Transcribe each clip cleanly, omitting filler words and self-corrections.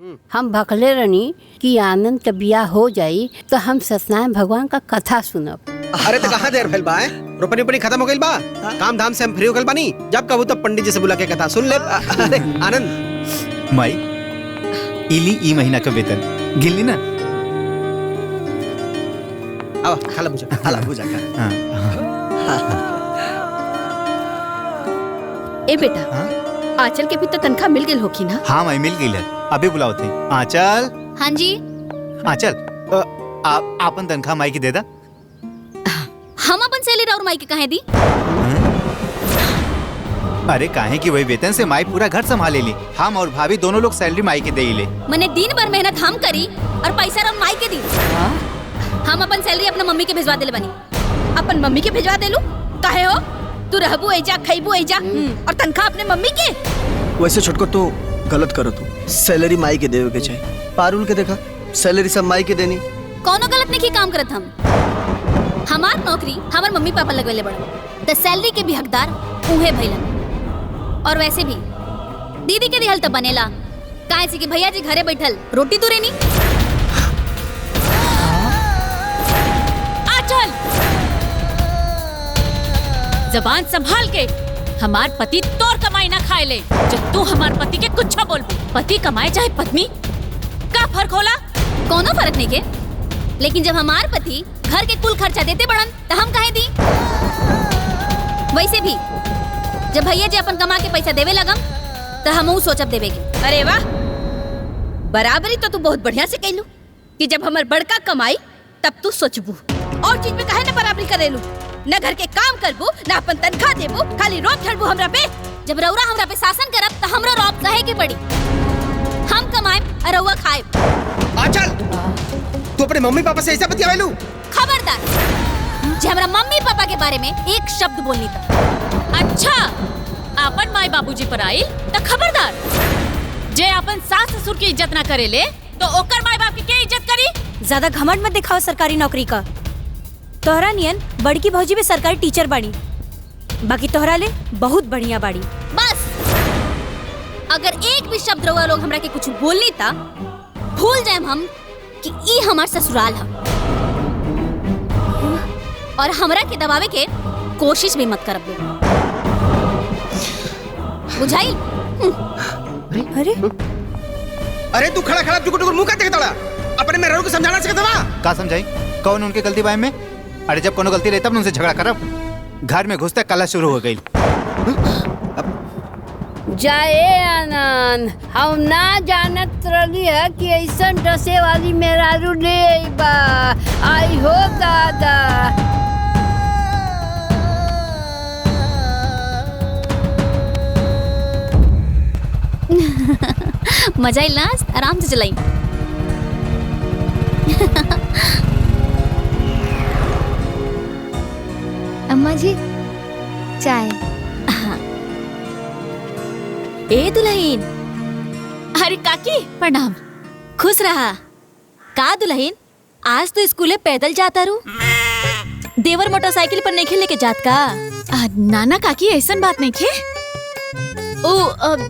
हम भखले रहनी कि आनंद का बियाह हो जाई तो हम सत्यनारायण भगवान का कथा सुनब। अरे तो कहाँ देर भइल बा? रोपनी उपनी खत्म हो गइल बा, काम धाम से हम फ्री हो गइल बानी। जब कहू तब पंडित जी से बुला के कथा सुन ले। अरे आनंद माई इली ई महीना का वेतन गिल्ली ना। अब खाला बुझा, खाला बुझा खा। ए बेटा, आंचल के भी तो तनख्वाह मिल गई होगी ना? हाँ माई मिल गई है, अभी बुलाओ थे। आंचल। हाँ जी। आंचल आपन तनख्वाह माई की दे दा। हम अपन सैलरी और माई के कहे दी? अरे काहे कि वही वेतन से माई पूरा घर संभाले ली। हम और भाभी दोनों लोग सैलरी माई के दे ले। मैंने दिन भर मेहनत हम करी और पैसा रम माई के दी। हम अपन सैलरी अपने मम्मी के भिजवा देले बनी। अपन मम्मी के भिजवा देलू? काहे हो? तू रहबू एजा, खइबू एजा और तनख्वाह अपने मम्मी के। वैसे छोटको तू गलत करो, तू सैलरी माई के देवे के चाहिए। पारुल के देखा सैलरी सब माई के देनी। कौनो गलत नहीं काम करत हम। हमार नौकरी हमार मम्मी पापा लगवेले बड़ा, तो सैलरी के भी हकदार उहे भइलन। और वैसे भी दीदी के दिहल तो बनेला, काहे से कि भैया जी घरे बैठल रोटी तो रेनी। आचल जबान संभाल के, हमार पति तोर कमाई ना खाए ले। जब तू हमार पति के कुछ बोल, पति कमाए चाहे पत्नी, का फर्क होला? कोनो फर्क नहीं के, लेकिन जब हमार पति घर के कुल खर्चा देते बड़न तो हम काहे दी? वैसे भी जब भैया जी अपन कमा के पैसा देवे लगम तो हम सोचब देवे के। अरे वाह, बराबरी तो तू बहुत बढ़िया से कहलू कि जब हमार बड़का कमाई तब तू सोचबू। और चीज में काहे ना बराबरी करेलू? न घर के काम करबू, न अपन तनख्वाह देबू, खाली रोब झड़बू हमरा पे। जब रउरा हमरा पे शासन करब तो हमरो रोब सहे के पड़ी। हम कमाएब और रउआ खाएब। आंचल तू अपने मम्मी पापा से ऐसा बतियावेलू? खबरदार, जे हमरा मम्मी पापा के बारे में एक शब्द बोलनी था। अच्छा, अपन माई बाबूजी पर आई तो खबरदार। जे अपन सास ससुर की इज्जत ना करेले तो ओकर माई बाप की क्या इज्जत करी? ज्यादा घमंड मत दिखाओ सरकारी नौकरी का। तोहरा नियन बड़की भौजी भी सरकारी टीचर बाड़ी, बाकी तोहरा ले बहुत बढ़िया बाड़ी। बस अगर एक भी शब्द रउआ लोग हमरा के कुछ बोलनी था, भूल जाएम हम कि ई हमार ससुराल है। और हमरा के दबावे के कोशिश भी मत करब। बुझाई? अरे अरे तू खड़ा खड़ा टुकुर टुकुर मुंह का देखता रहा। अपने में रहू को समझाना सकता बा? का समझाई? कौन उनके गलती बाय में? अरे जब कोनो गलती रहता तब उनसे झगड़ा करब। घर में घुसते कला शुरू हो गई। जाए आनंद, हम ना जानत रही है कि ऐसा डसे वाली मेहरारू ले बा। आई हो दादा। मजा आइल ना? आराम से चलाई। अम्मा जी चाय। ए दुल्हन। अरे काकी प्रणाम। खुश रहा। का दुल्हन, आज तो स्कूले पैदल जाता रू? देवर मोटरसाइकिल पर नहीं लेके जात का? नाना काकी ऐसन बात नहीं खे। ओ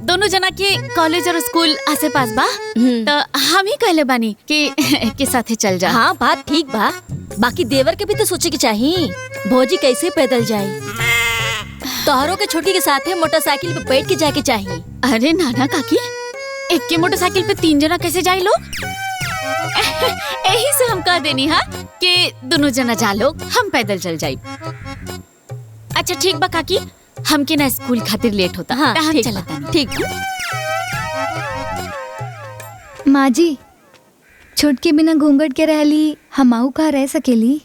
दोनों जना के कॉलेज और स्कूल आसे पास बा, तो हम ही कहले बानी कि के साथे चल जा। हाँ बात ठीक बा, बाकी देवर के भी तो सोचे के चाहिए भौजी कैसे पैदल जाए। तोहरों के छोटकी के साथे मोटरसाइकिल पे बैठ के जाके चाहिए। अरे नाना काकी, एक के मोटरसाइकिल पे 3 जना कैसे जाए लोग? यही से हम कह देनी हा कि दोनों जना जा लोग, हम पैदल चल जाए। अच्छा ठीक बा काकी, हमके ना स्कूल खातिर लेट होता। हाँ हम चलता। ठीक। माँ जी, छोटके बिना घूंघट के रहली, हमाऊ कहाँ रह सकेली?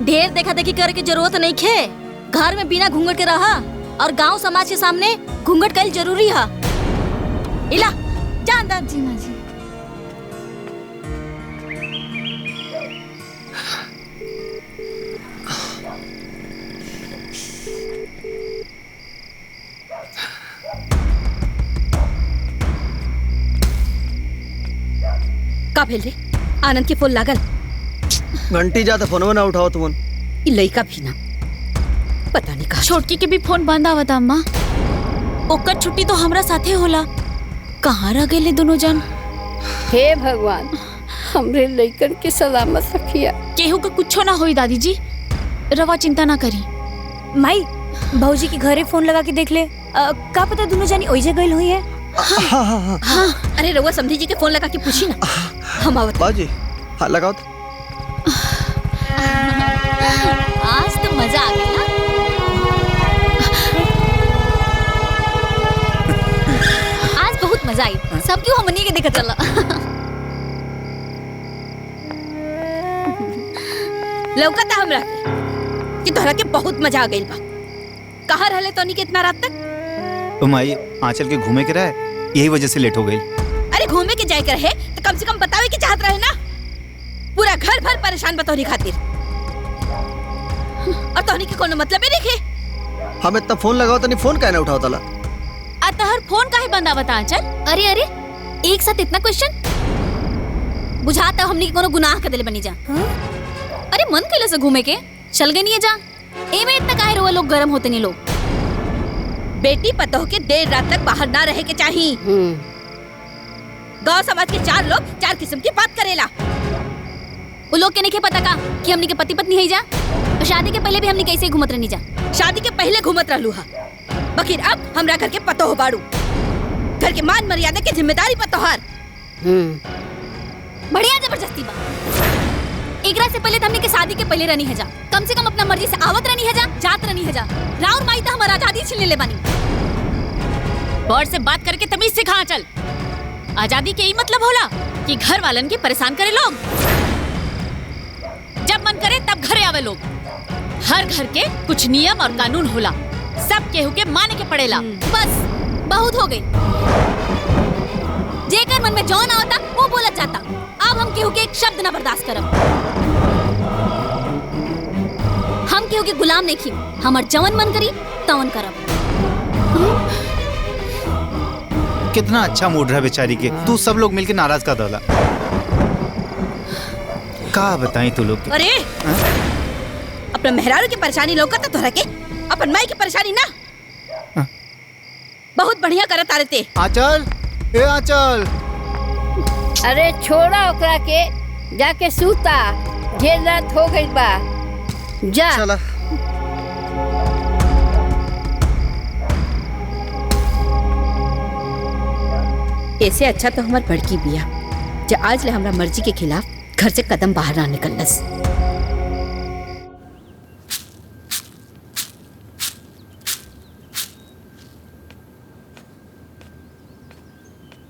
ढेर देखा देखी करे की जरूरत नहीं खे। घर में बिना घूंघट के रहा और गांव समाज के सामने घूंघट कईल जरूरी है। इला जा अंदर। जी माँ जी। का भेल रे? आनंद के फोन लागल? घंटी जाता फोनवा ना उठाओ तुमन। ई लइका भी ना, पता नहीं का। छोटकी के भी फोन बंद आवता अम्मा। ओकर छुट्टी तो हमरा साथे होला, कहाँ रह गए दोनों जन? हे भगवान, हमरे लइकन के सलामत रखिया। केहू का कुछो ना होई दादी जी, रवा चिंता ना करी। माई भौजी के घरे फोन लगा के देख ले, का पता दोनों जानी ओइजे गइल हुई है। हाँ, अरे रउआ समधी जी के फोन लगा के पूछी ना। हम आवत बाजी हाँ लगाओ तो। आज तो मजा आ गया। आज बहुत मजा आई, सब क्यों हमनी के देखा चला। लौकता हमरा कि तोहरा के बहुत मजा आ गइल बा। कहाँ रहले तोनी के इतना रात तक? तुम आई आंचल के घूमे के रहे, यही वजह से लेट हो गई। अरे घूमे के जाए के रहे तो कम से कम बतावे की चाहत रहे ना। पूरा घर भर परेशान बतौनी खातिर, और तोहनी के कोनो मतलब ही नहीं। हम इतना फोन लगाओ तो नहीं, फोन काहे ना उठाओ तला। अतहर फोन काहे बंद आवता आंचल? अरे अरे, एक साथ इतना क्वेश्चन? बुझाता हमनी के कोनो गुनाह कर देले बनी जा। अरे मन कैले से घूमे के चल गए नहीं जा। ए में इतना काहे रोवा लोग गरम होते नहीं लोग। बेटी पतोह के देर रात तक बाहर ना रहे के चाहिए। गांव समाज के चार लोग चार किस्म की बात करेला। वो लोग के नहीं पता का कि हमनी के पति पत्नी है जा, और शादी के पहले भी हमनी कैसे घूमत रहनी जा। शादी के पहले घूमत रहलू हा, बकिर अब हमरा घर के पतोह बाड़ू। घर के मान मर्यादा के जिम्मेदारी पतोहार। बढ़िया जबरदस्ती बा। एकरा से पहले हमनी के शादी के पहले रहनी है जा, कम से कम अपना मर्जी से आवत रहनी है जा, जात रहनी है जा। राउर माई तो हमारा आजादी छीन ले बानी। बड़ से बात करके तमीज सिखा आंचल। आजादी के ही मतलब होला कि घर वालन के परेशान करे लोग। जब मन करे तब घरे आवे लोग। हर घर के कुछ नियम और कानून होला, सब केहू के माने के पड़ेला। बस बहुत हो गई। जेकर मन में जौन आवता वो बोलत जाता। अब हम केहू के एक शब्द ना बर्दाश्त करब। हम केहू के गुलाम नहीं खी। हमर जवन मन करी तवन करब। कितना अच्छा मूड रहा बेचारी के, तू सब लोग मिलके नाराज कर डाला। का बताई तू लोग के? अरे अपना मेहरारू की परेशानी लौकता तोहरा के, अपन माई की परेशानी ना। बहुत बढ़िया करत आ रहे। आंचल, ए आंचल। अरे छोड़ा ओकरा के, जाके सूता। ढेर रात हो गई बा, जा। चला ऐसे अच्छा तो हमार बड़की बिया जो आज ले हमरा मर्जी के खिलाफ घर से कदम बाहर ना निकलस।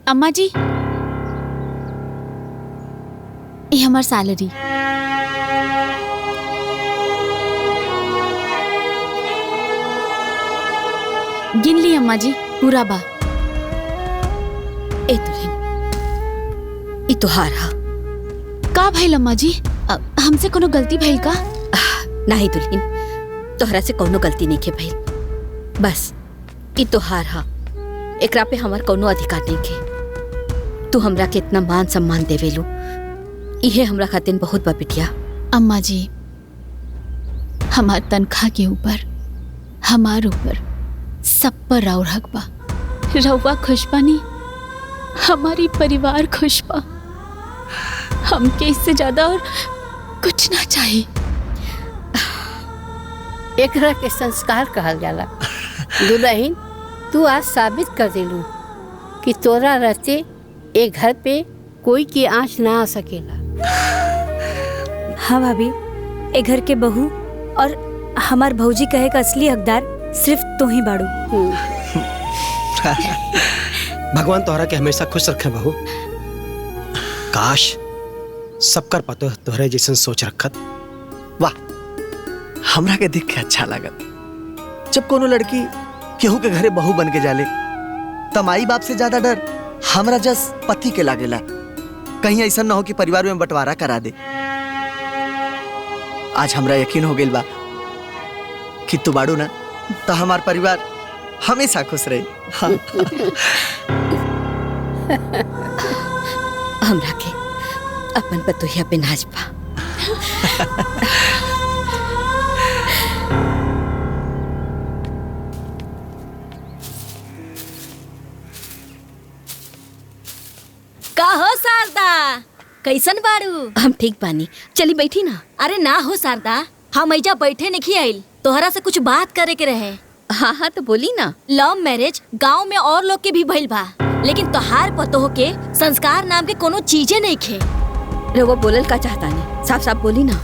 अम्मा जी, ये हमार सैलरी। गिन ली अम्मा जी, पूरा बा। ए दुल्हन, ई तोहार हा। का भइल अम्मा जी? हमसे कोनो गलती भइल का? नहीं दुल्हन, तोहरा से कोनो गलती नहीं के भइल। बस ई तोहार हा, एकरा पे हमार कोनो अधिकार नहीं के। तू हमरा के इतना मान सम्मान देवेलू, इहे हमरा खातिर बहुत बा बिटिया। अम्मा जी, हमार तनख्वाह के ऊपर, हमार ऊपर, सब पर राउर हक बा। रउआ खुश बानी, हमारी परिवार खुश बा। हमके इससे ज्यादा और कुछ ना चाहिए। एकरा के संस्कार कहल जाला। दुल्हन, तू आज साबित कर दिलू कि तोरा रहते एक घर पे कोई की आँच ना आ सकेला। हाँ भाभी, ए घर के बहू और हमार भौजी कहे का असली हकदार सिर्फ तू ही बाड़ू। भगवान तोहरा के हमेशा खुश रखे बहू। काश सबकर पतो तोहरे जैसन सोच रखत। वाह, हमरा के देख के अच्छा लागत। जब कोनो लड़की केहू के घरे बहू बन के जाले त माई बाप से ज्यादा डर हमरा जस पति के लागेला। कहीं ऐसा ना हो कि परिवार में बंटवारा करा दे। आज हमरा यकीन हो गइल बा कि तू बाड़ू ना तो हमार परिवार हमेशा खुश रही। हाँ। हमरा के अपन पतोहिया पे नाच बा। का हो कैसन बाड़ू? हम ठीक बानी, चली बैठी ना। अरे ना हो शारदा, हम ऐजा बैठे नहीं आइल, तोहरा से कुछ बात करे के रहे। हाँ हाँ तो बोली ना। लव मैरिज गांव में और लोग के भी भइल बा, लेकिन तोहार पतोह के संस्कार नाम के कोनो चीजें नहीं खे। रउआ बोलल का चाहता नहीं, साफ साफ बोली ना।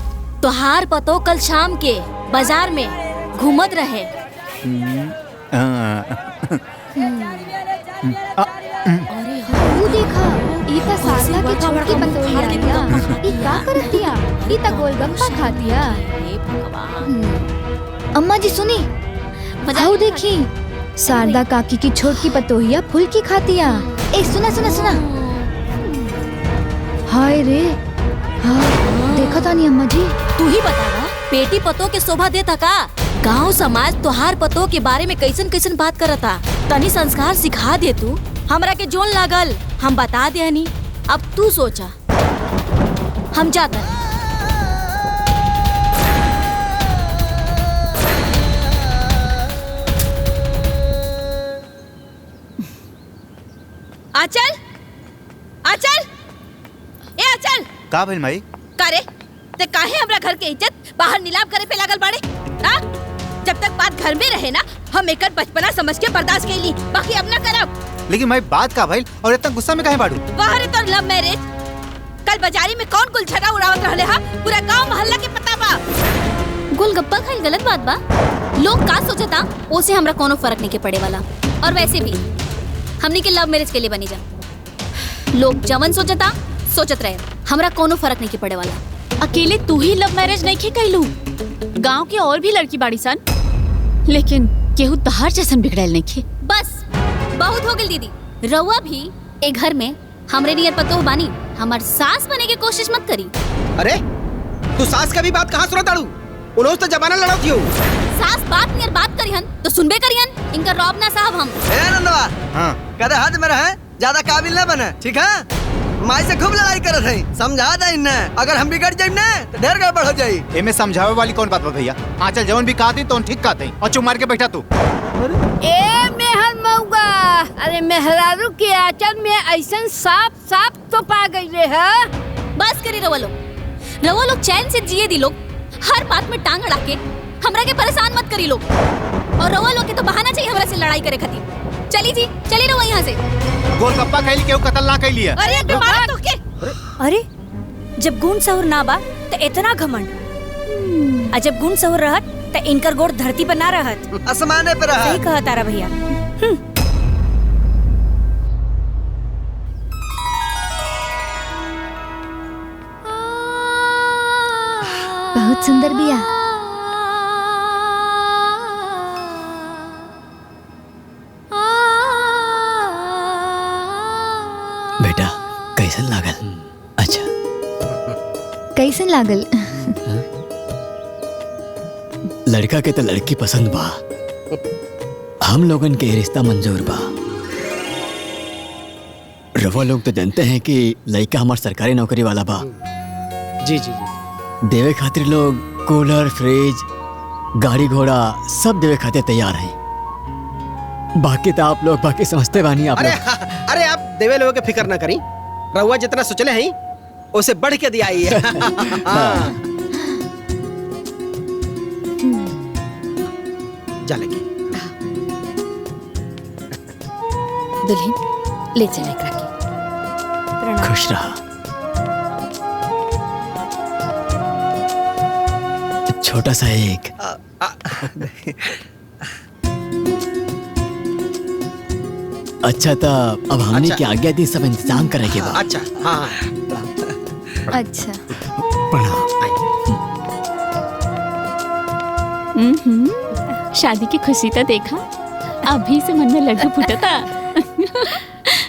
तोहार पतोह कल शाम के बाजार में घूमत रहे। तू देखा, ई त शारदा के छोटी पतोहिया दिया। ई का करत दिया? ई त गोलगप्पा खा दिया। अम्मा जी सुनी, आओ देखी, शारदा काकी की छोटी पतोहिया फुल्की खातिया। ए सुना सुना सुना। हाय रे, हाँ देखा तानी अम्मा जी। तू ही बतावा, बेटी पतोह के शोभा देता का? गांव समाज तोहार पतोह के बारे में कैसन कैसन बात करता। तनी संस्कार सिखा दे तू। हमरा के जोन लागल हम बता देनी, अब तू सोचा। हम जाता। आचल, आचल, ए आचल। का भइल माई? कारे ते काहे हमरा घर के इज्जत बाहर नीलाम करे पे लागल बाड़े? हाँ? जब तक बात घर में रहे ना, हम एकर बचपना समझ के बर्दाश्त कैली, बाकी अब ना करब। लेकिन माई बात का भइल और इतना गुस्सा में काहे बाड़ू? बाहर तो लव मैरिज। कल बाजारी में कौन गुलछड़ा उड़ावत रहले हा? पूरा गांव मोहल्ला के पता बा। गोलगप्पा खाइल गलत बात बा। लोग का सोचता ओसे हमरा कोनो फर्क नहीं के पड़े वाला। और वैसे भी हमनी के लव मैरिज के लिए बनी जा। लोग जवन सोचता सोचत रहे, हमरा कोनो फर्क नहीं के पड़े वाला। अकेले तू ही लव मैरिज नहीं के कैलू, गांव के और भी लड़की बाड़ी सन, लेकिन केहू तहार जैसन बिगड़ैल नहीं खे। बस बहुत हो गई दीदी। रउआ भी एक घर में हमरे नियर पतोह बानी, हमार सास बने के कोशिश मत करी। अरे तू सास का भी बात कहाँ सुना ताड़ू? उन्होंने तो जमाना लड़ाती हो। सास बात नियर बात करिहन तो सुनबे करिहन। इनका रौब ना साहब हम। ए नंदवा, हाँ कदे हद में रहे, ज्यादा काबिल न बने, ठीक है? माई से खूब लड़ाई करत है, समझा दे इन्ने। अगर हम बिगड़ जाइम ना तो ढेर गड़बड़ हो जाई। एमे समझावे वाली कौन बात बा भैया? आंचल जवन भी कहती तो ठीक कहते और चुप मार के बैठा तू। ए मेहर मऊगा, अरे मेहरारू के आंचल में ऐसन साफ साफ तो पा गईले है। बस करी रउआ लोग चैन से जिए दी लोग। हर बात में टांग अड़ा के हमरा के परेशान मत करी लोग। और रउआ लोग के तो बहाना चाहिए हमरा से लड़ाई करे खातिर। चली जी, चली रउआ यहाँ से। गोलगप्पा खैली केहू कत्ल ना कैली है। अरे बीमार तो के। अरे जब गुण सहुर ना बा तो इतना घमंड, और जब गुण सहुर रहत तो इनकर गोड़ धरती पर ना रहत। आसमाने पे रहा। सही कहा तारा भैया। बहुत सुंदर बिया। बेटा कैसन लागल? अच्छा कैसन लागल? लड़का के तो लड़की पसंद बा, हम लोगन के रिश्ता मंजूर बा। रवा लोग तो जानते हैं कि लड़का हमार सरकारी नौकरी वाला बा। जी जी जी। देवे खातिर लोग कूलर, फ्रिज, गाड़ी घोड़ा सब देवे खातिर तैयार हैं। बाकी तो आप लोग बाकी समझते बानी आप अरे लोग। अरे आप देवे लोगों के फिक्र ना करी, रहुआ जितना सोचले हैं उसे बढ़ के दिया ही है। हाँ। जा लेके दुल्हन ले चले एकरा के। खुश रहा। छोटा सा एक अच्छा था। अब हमने अच्छा। की आज्ञा दी, सब इंतजाम करेंगे। अच्छा हाँ अच्छा प्रणाम। शादी की खुशी तो देखा, अभी से मन में लड्डू फूटता।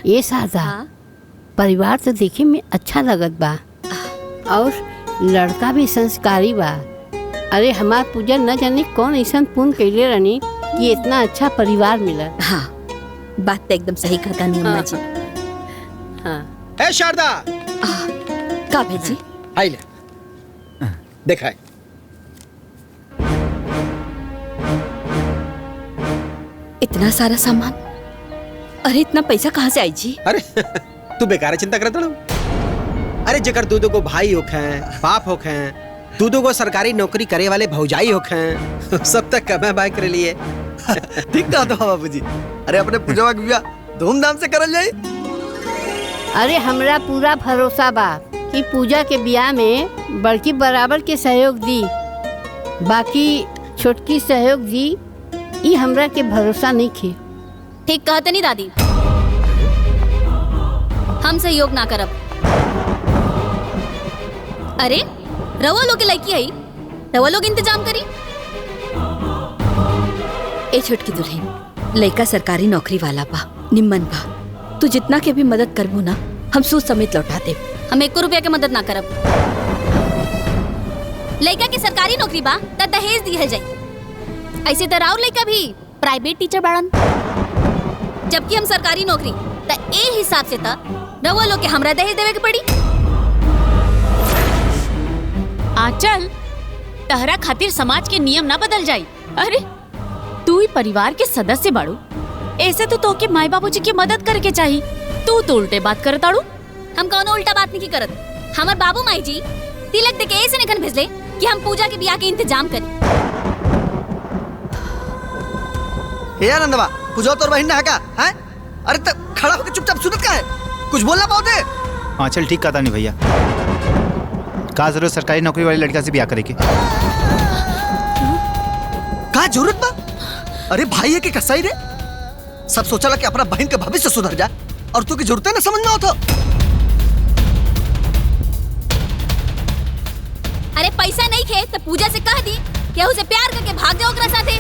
ये सादा परिवार तो देखे में अच्छा लगत बा और लड़का भी संस्कारी बा। अरे हमार पूजा न जाने कौन ऐसा पुण्य कैले रहनी कि इतना अच्छा परिवार मिला। हाँ बात तो एकदम सही कहता नहीं अम्मा जी। हाँ ए शारदा, का भेजी? आई ले देखा है। इतना सारा सामान, अरे इतना पैसा कहाँ से आई जी? अरे तू बेकार चिंता करत रहो। अरे जेकर दू को भाई होखे, बाप होखे, दू को सरकारी नौकरी करे वाले भौजाई होखे, सब तक कमे बाय करे लिए। ठीक कहा तो बाबूजी। अरे अपने पूजवा के बियाह धूमधाम से करल जाई। अरे हमरा पूरा भरोसा बा कि पूजा के ब्याह में बड़की बराबर के सहयोग दी, बाकी छोटकी सहयोग दी, ई हमरा के भरोसा नहीं खे। ठीक कहते नहीं दादी, हम सहयोग ना करब। अरे रवा लोग के लड़की आई, रवा लोग इंतजाम करी। ए छोटकी दुल्हन, लड़का सरकारी नौकरी वाला बा, निम्मन बा, तू जितना के भी मदद करबू ना, हम सूद समेत लौटा दे। हम 1 रुपया के मदद ना करब। लड़का के सरकारी नौकरी बा त दहेज दिहल जाई। ऐसे त राउर लड़का भी प्राइवेट टीचर बाड़न, जबकि हम सरकारी नौकरी, त ए हिसाब से त रवा लोग के हमरा दहेज देवे के पड़ी। आंचल, तहरा खातिर समाज के नियम ना बदल जाई। अरे तू ही परिवार के सदस्य बाड़ू, ऐसे तो तोके माई बाबूजी की मदद करके चाहिए। तू तो उल्टे बात करताड़ू। हम कौनो उल्टा बात नहीं करत। हमार बाबू माई जी तिलक दे के ऐसे निकन भेजले कि हम पूजा के ब्याह के इंतजाम करी। हे आनंदवा, पूजा तोर बहिन ना का हैं? अरे तब खड़ा होकर चुपचाप सुनत का है? कुछ बोलना बहुत है। हाँ चल ठीक कहता नहीं भैया, का जरूरत सरकारी नौकरी वाली लड़का से ब्याह करे के? का जरूरत बा? अरे भाई है कि कसाई रे, सब सोचला कि अपना बहन के भविष्य सुधर जाए और तू की जरूरत है ना समझ में आता। अरे पैसा नहीं खे तो पूजा से कह दी कि उसे प्यार करके भाग जाओ ओकरा साथे।